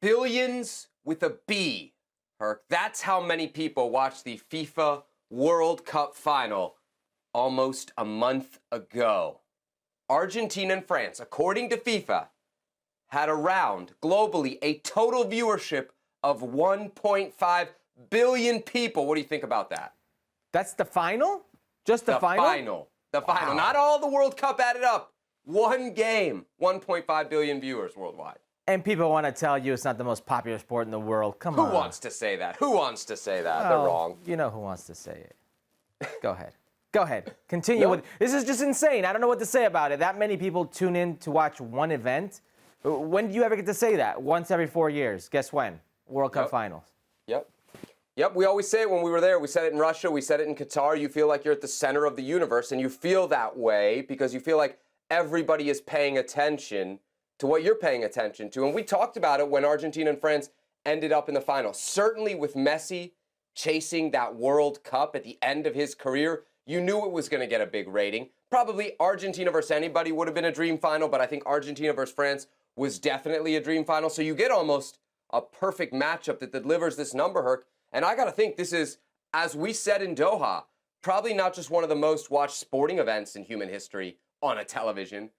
Billions with a B, Herc. That's how many people watched the FIFA World Cup final almost a month ago. Argentina and France, according to FIFA, had around, globally, a total viewership of 1.5 billion people. What do you think about that? That's the final? Just the final? The final. Not all the World Cup added up. One game, 1.5 billion viewers worldwide. And people want to tell you it's not the most popular sport in the world. Come on. Who wants to say that? Who wants to say that? They're wrong. You know who wants to say it. Go ahead. Go ahead. Continue with. This is just insane. I don't know what to say about it. That many people tune in to watch one event. When do you ever get to say that? Once every 4 years. Guess when? World Cup finals. Yep, we always say it when we were there. We said it in Russia. We said it in Qatar. You feel like you're at the center of the universe, and you feel that way because you feel like everybody is paying attention to what you're paying attention to. And we talked about it when Argentina and France ended up in the final. Certainly with Messi chasing that World Cup at the end of his career, you knew it was going to get a big rating. Probably Argentina versus anybody would have been a dream final, but I think Argentina versus France was definitely a dream final. So you get almost a perfect matchup that delivers this number, Herc. And I got to think this is, as we said in Doha, probably not just one of the most watched sporting events in human history on a television,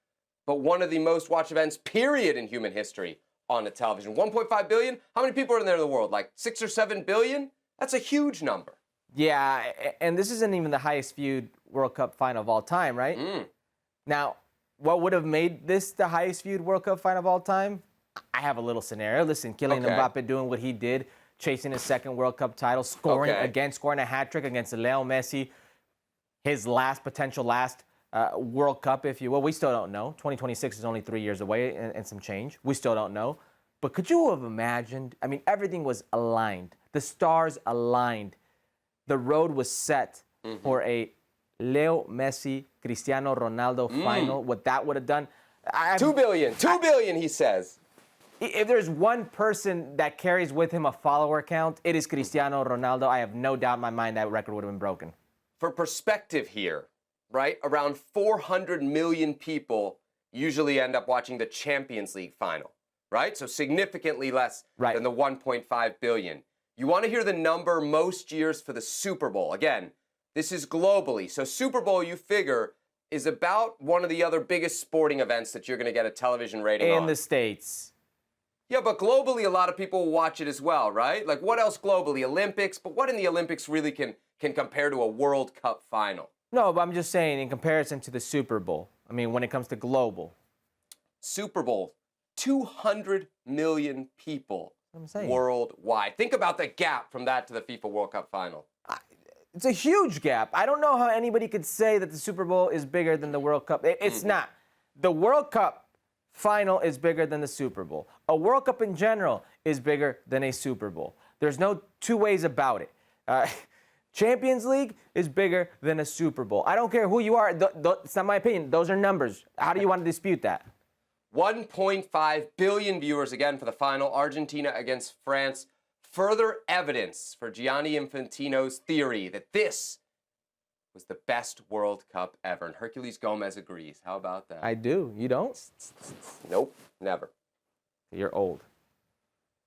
but one of the most watched events, period, in human history on a television. 1.5 billion? How many people are in there in the world? Like 6 or 7 billion? That's a huge number. Yeah, and this isn't even the highest viewed World Cup final of all time, right? Now, what would have made this the highest viewed World Cup final of all time? I have a little scenario. Listen, Kylian Mbappe doing what he did, chasing his second World Cup title, scoring a hat trick against Leo Messi, his potential last World Cup, if you will. We still don't know. 2026 is only 3 years away and some change. We still don't know. But could you have imagined? I mean, everything was aligned. The stars aligned. The road was set for a Leo Messi, Cristiano Ronaldo final. What that would have done. 2 billion. 2 billion, he says. If there's one person that carries with him a follower count, it is Cristiano Ronaldo. I have no doubt in my mind that record would have been broken. For perspective here, right? Around 400 million people usually end up watching the Champions League final, right? So significantly less than the 1.5 billion. You want to hear the number most years for the Super Bowl. Again, this is globally. So Super Bowl, you figure, is about one of the other biggest sporting events that you're going to get a television rating on. In the States. Yeah, but globally, a lot of people watch it as well, right? Like, what else globally? Olympics? But what in the Olympics really can compare to a World Cup final? No, but I'm just saying in comparison to the Super Bowl. I mean, when it comes to global. Super Bowl, 200 million people worldwide. Think about the gap from that to the FIFA World Cup final. It's a huge gap. I don't know how anybody could say that the Super Bowl is bigger than the World Cup. It's not. The World Cup final is bigger than the Super Bowl. A World Cup in general is bigger than a Super Bowl. There's no two ways about it. Champions League is bigger than a Super Bowl. I don't care who you are. It's not my opinion. Those are numbers. How do you want to dispute that? 1.5 billion viewers again for the final. Argentina against France. Further evidence for Gianni Infantino's theory that this was the best World Cup ever. And Herculez Gomez agrees. How about that? I do. You don't? Nope, never. You're old.